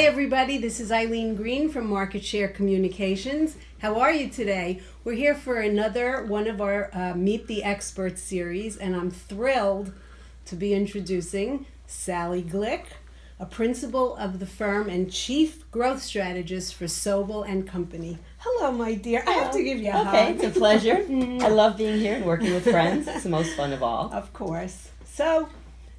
Hi, everybody. This is Eileen Green from Market Share Communications. How are you today? We're here for another one of our Meet the Experts series, and I'm thrilled to be introducing Sally Glick, a principal of the firm and chief growth strategist for Sobel Company. Hello, my dear. I have to give you a hug. Okay, it's a pleasure. I love being here and working with friends. It's the most fun of all. Of course. So,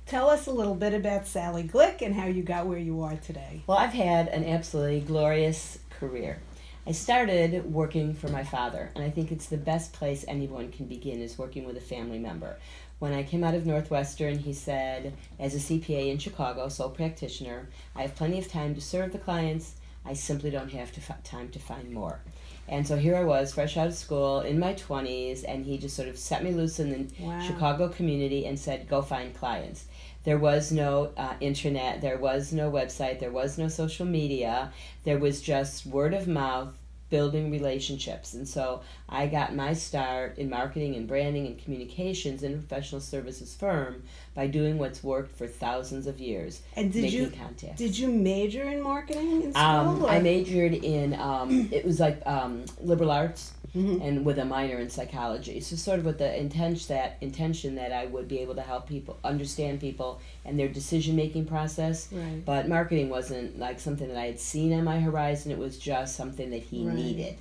tell us a little bit about Sally Glick and how you got where you are today. Well, I've had an absolutely glorious career. I started working for my father, and I think it's the best place anyone can begin is working with a family member. When I came out of Northwestern, he said, as a CPA in Chicago, sole practitioner, I have plenty of time to serve the clients. I simply don't have time to find more. And so here I was, fresh out of school, in my 20s, and he just sort of set me loose in the Chicago community and said, go find clients. There was no internet, there was no website, there was no social media. There was just word of mouth, building relationships. And so I got my start in marketing and branding and communications in a professional services firm by doing what's worked for thousands of years. And making contacts. Did you major in marketing in school? I majored in, it was like liberal arts. Mm-hmm. And with a minor in psychology. So sort of with the intention that I would be able to help people understand people and their decision-making process. Right. But marketing wasn't like something that I had seen on my horizon. It was just something that he needed.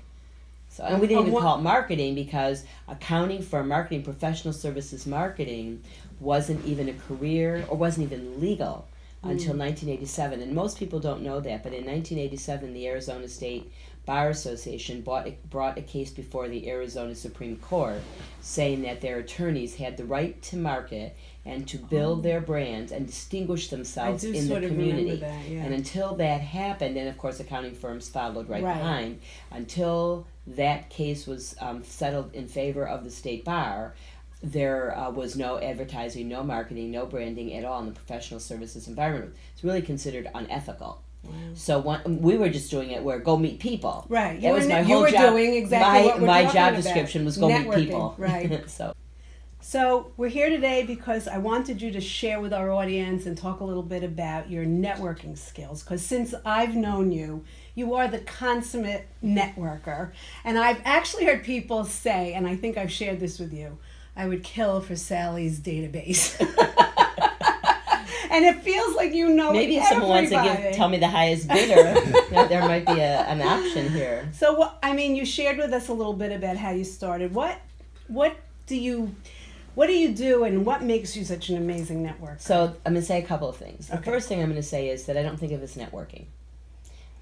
So, and we didn't even call it marketing because accounting for marketing, professional services marketing, wasn't even a career or wasn't even legal until 1987. And most people don't know that, but in 1987, the Arizona State Bar Association brought a case before the Arizona Supreme Court saying that their attorneys had the right to market and to build their brands and distinguish themselves in the community. That, yeah. And until that happened, and of course accounting firms followed right behind, until that case was settled in favor of the state bar, there was no advertising, no marketing, no branding at all in the professional services environment. It's really considered unethical. Wow. So we were just doing it where go meet people. Right. That was my whole job. Doing exactly what we're my talking job about. description was go meet people. Right. So we're here today because I wanted you to share with our audience and talk a little bit about your networking skills. Because since I've known you, you are the consummate networker. And I've actually heard people say, and I think I've shared this with you, I would kill for Sally's database. And it feels like you know maybe if someone wants to tell me the highest bidder, there might be an option here. So, you shared with us a little bit about how you started. What do you do, and what makes you such an amazing networker? So I'm going to say a couple of things. The Okay. first thing I'm going to say is that I don't think of it as networking.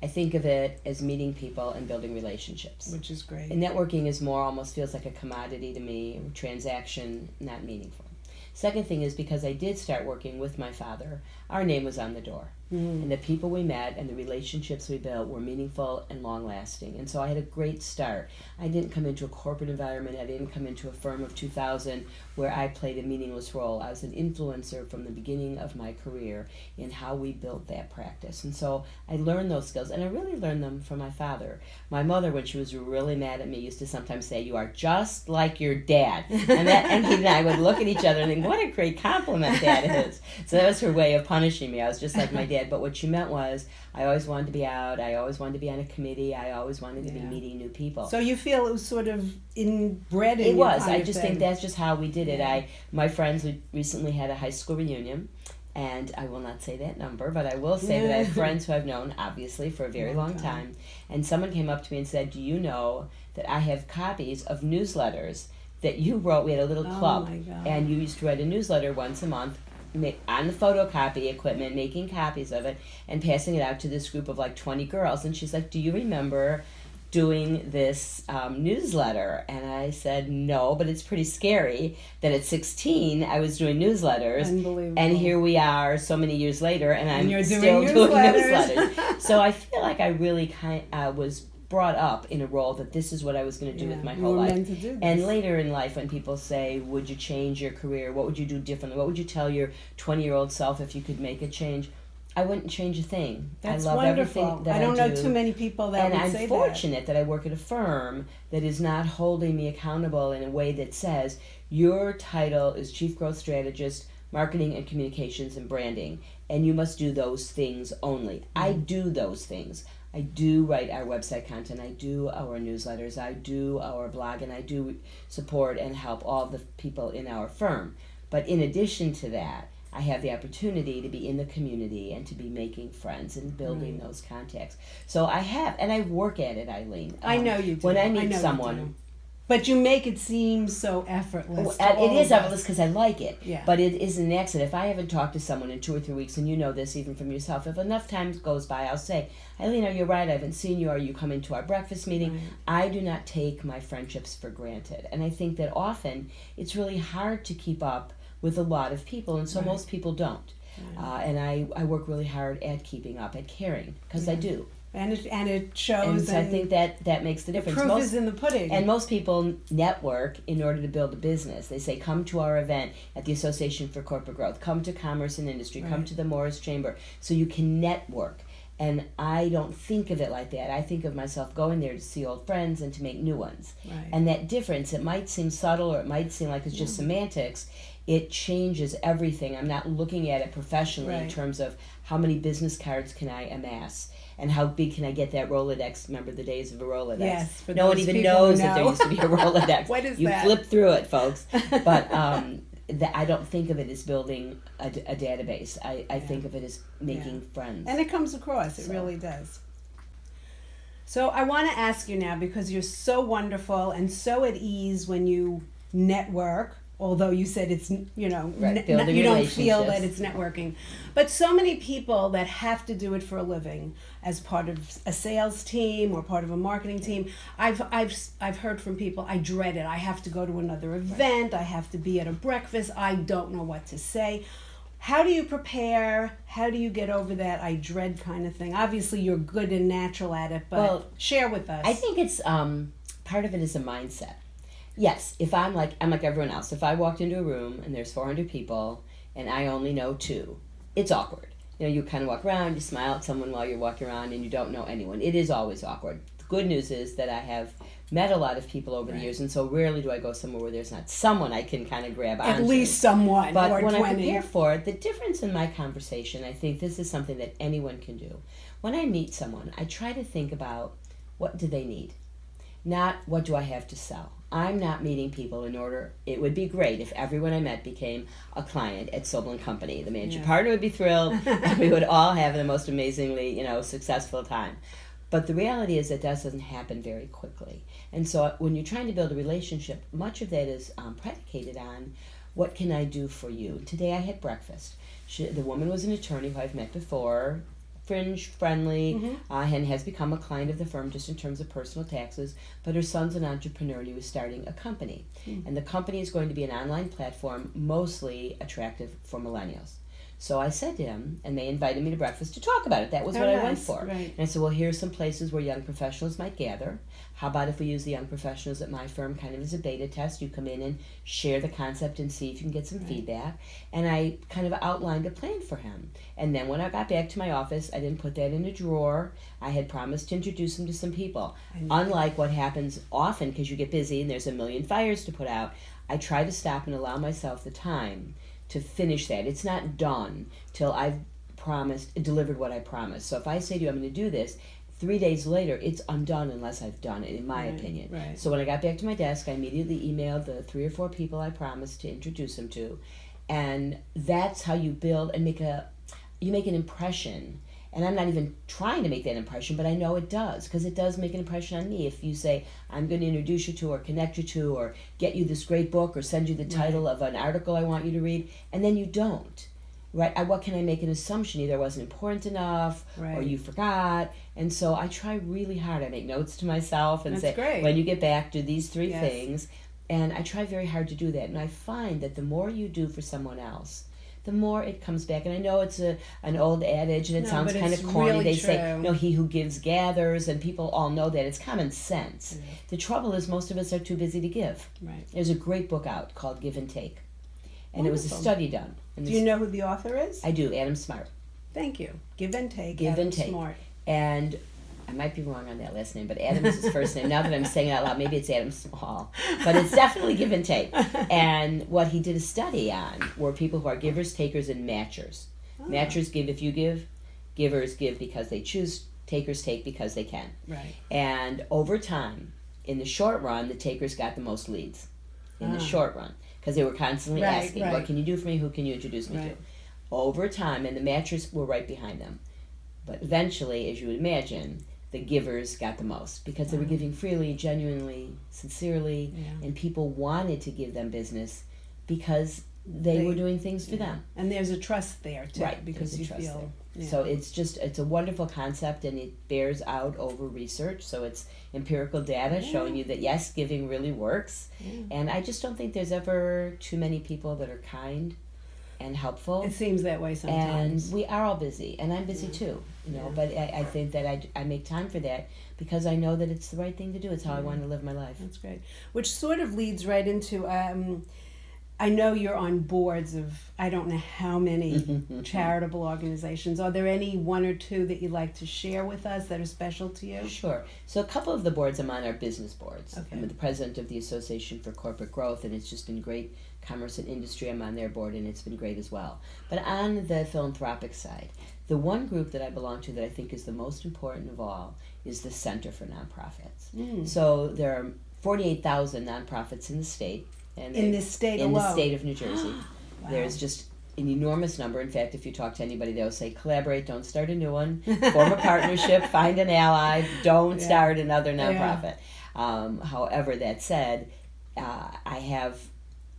I think of it as meeting people and building relationships. Which is great. And networking is almost feels like a commodity to me, a transaction, not meaningful. Second thing is because I did start working with my father, our name was on the door. Mm. And the people we met and the relationships we built were meaningful and long-lasting. And so I had a great start. I didn't come into a corporate environment. I didn't come into a firm of 2,000 where I played a meaningless role. I was an influencer from the beginning of my career in how we built that practice. And so I learned those skills, and I really learned them from my father. My mother, when she was really mad at me, used to sometimes say, "You are just like your dad." And he and I would look at each other and think, what a great compliment that is. So that was her way of punishing me. I was just like my dad. But what she meant was I always wanted to be out. I always wanted to be on a committee. I always wanted to be meeting new people. So you feel it was sort of inbred in you? It was. I just think that's just how we did it. My friends recently had a high school reunion. And I will not say that number, but I will say that I have friends who I've known, obviously, for a very long time. And someone came up to me and said, do you know that I have copies of newsletters that you wrote? We had a little club, and you used to write a newsletter once a month on the photocopy equipment, making copies of it, and passing it out to this group of like 20 girls. And she's like, do you remember doing this newsletter? And I said, no, but it's pretty scary that at 16 I was doing newsletters. Unbelievable. And here we are so many years later, and I'm still doing newsletters. So I feel like I really was brought up in a role that this is what I was going to do with my whole life. Meant to do this. And later in life, when people say, would you change your career? What would you do differently? What would you tell your 20-year-old self if you could make a change? I wouldn't change a thing. That's I love wonderful. everything that I don't do. know too many people that would say that. And I'm fortunate that I work at a firm that is not holding me accountable in a way that says, your title is Chief Growth Strategist, marketing and communications and branding, and you must do those things only. I do those things. I do write our website content, I do our newsletters, I do our blog, and I do support and help all the people in our firm. But in addition to that, I have the opportunity to be in the community and to be making friends and building those contacts. So I have, and I work at it, Eileen. I know you do. When I I meet know you someone... do. But you make it seem so effortless. It is effortless because I like it. Yeah. But it is an accident. If I haven't talked to someone in 2 or 3 weeks, and you know this even from yourself, if enough time goes by, I'll say, Eileen, are you right? I haven't seen you. Are you coming to our breakfast meeting? Right. I do not take my friendships for granted. And I think that often it's really hard to keep up with a lot of people, and so most people don't. And I work really hard at keeping up, at caring, because I do. And it shows. And so I think that makes the difference. Proof is in the pudding. And most people network in order to build a business. They say, come to our event at the Association for Corporate Growth. Come to Commerce and Industry. Come to the Morris Chamber. So you can network. And I don't think of it like that. I think of myself going there to see old friends and to make new ones. Right. And that difference, it might seem subtle or it might seem like it's just semantics. It changes everything. I'm not looking at it professionally in terms of how many business cards can I amass. And how big can I get that Rolodex? Remember the days of a Rolodex? Yes. For no one those even people knows who that there know. used to be a Rolodex. What is you that? flip through it, folks. But I don't think of it as building a database. I think of it as making friends. And it comes across. It really does. So I want to ask you now, because you're so wonderful and so at ease when you network, although you said it's, you don't feel that it's networking. But so many people that have to do it for a living as part of a sales team or part of a marketing team, I've heard from people, I dread it. I have to go to another event. I have to be at a breakfast. I don't know what to say. How do you prepare? How do you get over that I dread kind of thing? Obviously, you're good and natural at it, but share with us. I think it's part of it is a mindset. Yes, if I'm like everyone else. If I walked into a room and there's 400 people and I only know 2, it's awkward. You kind of walk around, you smile at someone while you're walking around and you don't know anyone. It is always awkward. The good news is that I have met a lot of people over the years, and so rarely do I go somewhere where there's not someone I can kind of grab onto. At least someone. But or when 20. I prepare for it, the difference in my conversation, I think this is something that anyone can do. When I meet someone, I try to think about what do they need, not what do I have to sell. I'm not meeting people in order. It would be great if everyone I met became a client at Sobel Co. The managing partner would be thrilled, and we would all have the most amazingly, successful time. But the reality is that doesn't happen very quickly. And so when you're trying to build a relationship, much of that is predicated on what can I do for you. Today I had breakfast. The woman was an attorney who I've met before, fringe friendly, and has become a client of the firm just in terms of personal taxes, but her son's an entrepreneur and he was starting a company. And the company is going to be an online platform mostly attractive for millennials. So I said to him, and they invited me to breakfast to talk about it. That was what I went for. Right. And I said, well, here's some places where young professionals might gather. How about if we use the young professionals at my firm kind of as a beta test? You come in and share the concept and see if you can get some feedback. And I kind of outlined a plan for him. And then when I got back to my office, I didn't put that in a drawer. I had promised to introduce him to some people. Unlike what happens often, because you get busy and there's a million fires to put out, I try to stop and allow myself the time to finish that. It's not done till I've delivered what I promised. So if I say to you, I'm going to do this, 3 days later, it's undone unless I've done it, in my opinion. Right. So when I got back to my desk, I immediately emailed the 3 or 4 people I promised to introduce him to. And that's how you build and make an impression. And I'm not even trying to make that impression, but I know it does, because it does make an impression on me. If you say, I'm going to introduce you to or connect you to or get you this great book or send you the title of an article I want you to read, and then you don't, right? What can I make an assumption? Either it wasn't important enough or you forgot. And so I try really hard. I make notes to myself and say, when you get back, do these 3 things. And I try very hard to do that. And I find that the more you do for someone else, the more it comes back. And I know it's an old adage, and it sounds kind of corny. Really they true. say, he who gives gathers, and people all know that. It's common sense. The trouble is most of us are too busy to give. Right. There's a great book out called Give and Take. And it was a study done. And do you know who the author is? I do, Adam Smart. Thank you. Give and Take. Give Adam and Take. Smart. And I might be wrong on that last name, but Adam is his first name. Now that I'm saying it out loud, maybe it's Adam Small. But it's definitely give and take. And what he did a study on were people who are givers, takers, and matchers. Matchers give if you give. Givers give because they choose. Takers take because they can. Right. And over time, in the short run, the takers got the most leads. In the short run. Because they were constantly asking, what can you do for me? Who can you introduce me to? Over time, and the matchers were right behind them. But eventually, as you would imagine, the givers got the most because they were giving freely, genuinely, sincerely, and people wanted to give them business because they were doing things for them. And there's a trust there too, right? Because you feel. So it's a wonderful concept, and it bears out over research. So it's empirical data showing you that yes, giving really works. And I just don't think there's ever too many people that are kind and helpful. It seems that way sometimes. And we are all busy, and I'm busy too, you know. But I think that I make time for that because I know that it's the right thing to do. It's how I want to live my life. That's great. Which sort of leads right into, I know you're on boards of I don't know how many charitable organizations. Are there any one or two that you'd like to share with us that are special to you? Sure. So a couple of the boards I'm on are business boards. Okay. I'm the president of the Association for Corporate Growth, and it's just been great. Commerce and Industry, I'm on their board, and it's been great as well. But on the philanthropic side, the one group that I belong to that I think is the most important of all is the Center for Nonprofits. So there are 48,000 nonprofits in the state. And in this state alone? In the state of New Jersey. Wow. There's just an enormous number. In fact, if you talk to anybody, they'll say, collaborate, don't start a new one, form a partnership, find an ally, don't start another nonprofit. However, that said, I have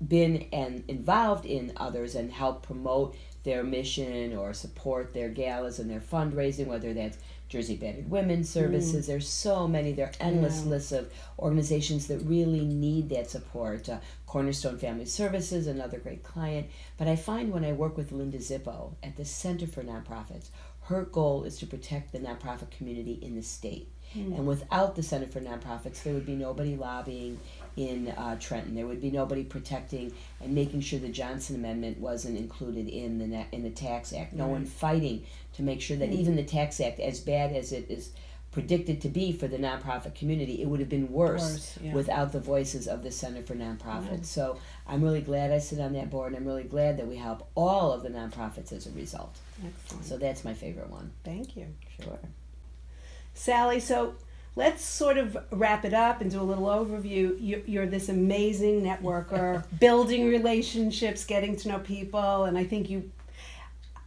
been involved in others and helped promote their mission or support their galas and their fundraising, whether that's Jersey Battered Women's Services. There's so many. There are endless lists of organizations that really need that support. Cornerstone Family Services, another great client. But I find when I work with Linda Zippo at the Center for Nonprofits, her goal is to protect the nonprofit community in the state. And without the Center for Nonprofits, there would be nobody lobbying in Trenton. There would be nobody protecting and making sure the Johnson Amendment wasn't included in the Tax Act. No one fighting to make sure that even the Tax Act, as bad as it is predicted to be for the nonprofit community, it would have been worse without the voices of the Center for Nonprofits. So I'm really glad I sit on that board, and I'm really glad that we help all of the nonprofits as a result. Excellent. So that's my favorite one. Thank you. Sure. Sally, so let's sort of wrap it up and do a little overview. You're this amazing networker, building relationships, getting to know people, and I think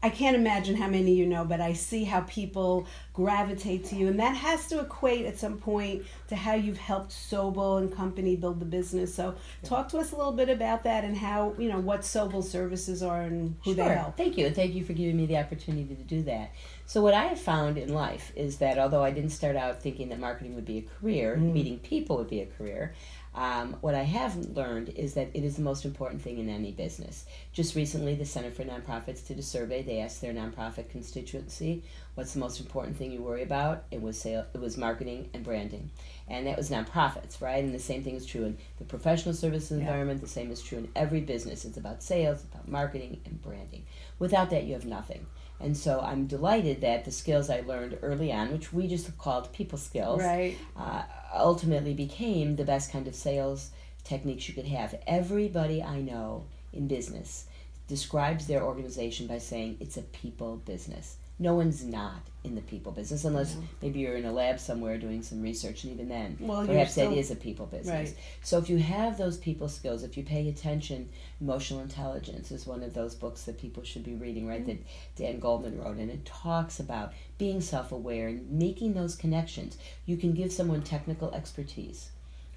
I can't imagine how many you know, but I see how people gravitate to you, and that has to equate at some point to how you've helped Sobel and company build the business. So talk to us a little bit about that and how, what Sobel services are and who they help. Thank you, and thank you for giving me the opportunity to do that. So what I have found in life is that although I didn't start out thinking that marketing would be a career, meeting people would be a career, what I have learned is that it is the most important thing in any business. Just recently, the Center for Nonprofits did a survey. They asked their nonprofit constituency, what's the most important thing you worry about? It was marketing and branding. And that was nonprofits, right? And the same thing is true in the professional services environment. The same is true in every business. It's about sales, it's about marketing and branding. Without that, you have nothing. And so I'm delighted that the skills I learned early on, which we just called people skills, ultimately became the best kind of sales techniques you could have. Everybody I know in business describes their organization by saying it's a people business. No one's not in the people business unless maybe you're in a lab somewhere doing some research, and even then perhaps that is a people business. Right. So if you have those people skills, if you pay attention, Emotional Intelligence is one of those books that people should be reading, right, that Dan Goldman wrote, and it talks about being self-aware and making those connections. You can give someone technical expertise,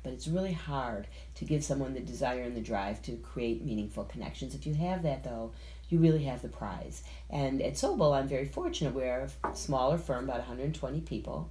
but it's really hard to give someone the desire and the drive to create meaningful connections. If you have that, though, you really have the prize. And at Sobel, I'm very fortunate. We're a smaller firm, about 120 people,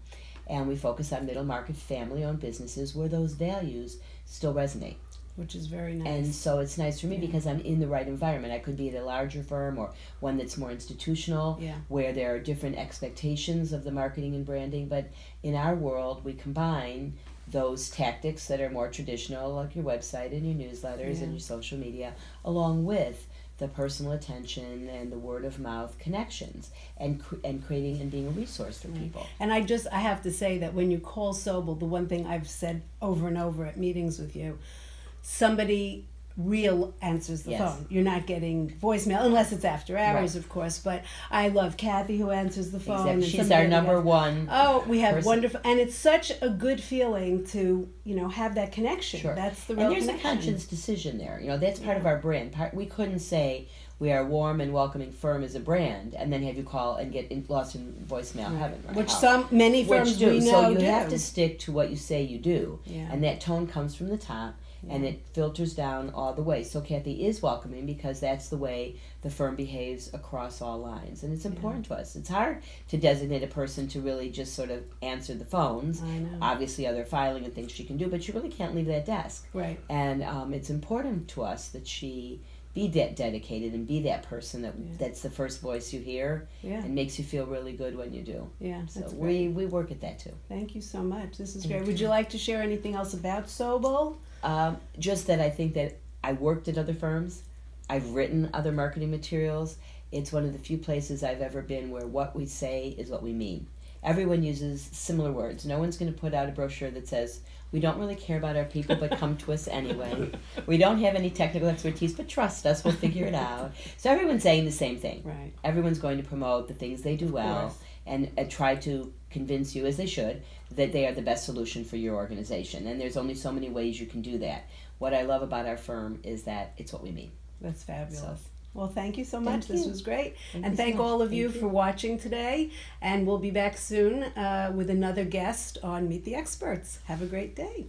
and we focus on middle market, family-owned businesses where those values still resonate. Which is very nice. And so it's nice for me because I'm in the right environment. I could be at a larger firm or one that's more institutional, where there are different expectations of the marketing and branding. But in our world, we combine those tactics that are more traditional, like your website and your newsletters and your social media, along with the personal attention and the word of mouth connections, and creating and being a resource for people. And I have to say that when you call Sobel, the one thing I've said over and over at meetings with you, somebody real answers the Yes. phone. You're not getting voicemail unless it's after hours, Right. of course. But I love Kathy who answers the phone. Exactly. And She's somebody our number one. Oh, we have person. wonderful, and it's such a good feeling to have that connection. Sure. That's the real And there's connection. a conscious decision there. That's part of our brand. We couldn't say we are a warm and welcoming firm as a brand, and then have you call and get lost in voicemail heaven. Right? Which How? many firms Which do. we know So you do. have to stick to what you say you do, Yeah. and that tone comes from the top. And it filters down all the way. So Kathy is welcoming because that's the way the firm behaves across all lines. And it's important to us. It's hard to designate a person to really just sort of answer the phones. I know. Obviously, other filing and things she can do, but you really can't leave that desk. Right. And it's important to us that she be that dedicated and be that person that's the first voice you hear and makes you feel really good when you do. Yeah, So that's great. we work at that too. Thank you so much. This is great. Would you like to share anything else about Sobel? Just that I think that I worked at other firms. I've written other marketing materials. It's one of the few places I've ever been where what we say is what we mean. Everyone uses similar words. No one's going to put out a brochure that says, we don't really care about our people, but come to us anyway. We don't have any technical expertise, but trust us, we'll figure it out. So everyone's saying the same thing. Right. Everyone's going to promote the things they do well course. and try to convince you, as they should, that they are the best solution for your organization. And there's only so many ways you can do that. What I love about our firm is that it's what we mean. That's fabulous. So- Well, thank you so much. This you. was great. Thank And you so thank much. all of you Thank for watching today. And we'll be back soon with another guest on Meet the Experts. Have a great day.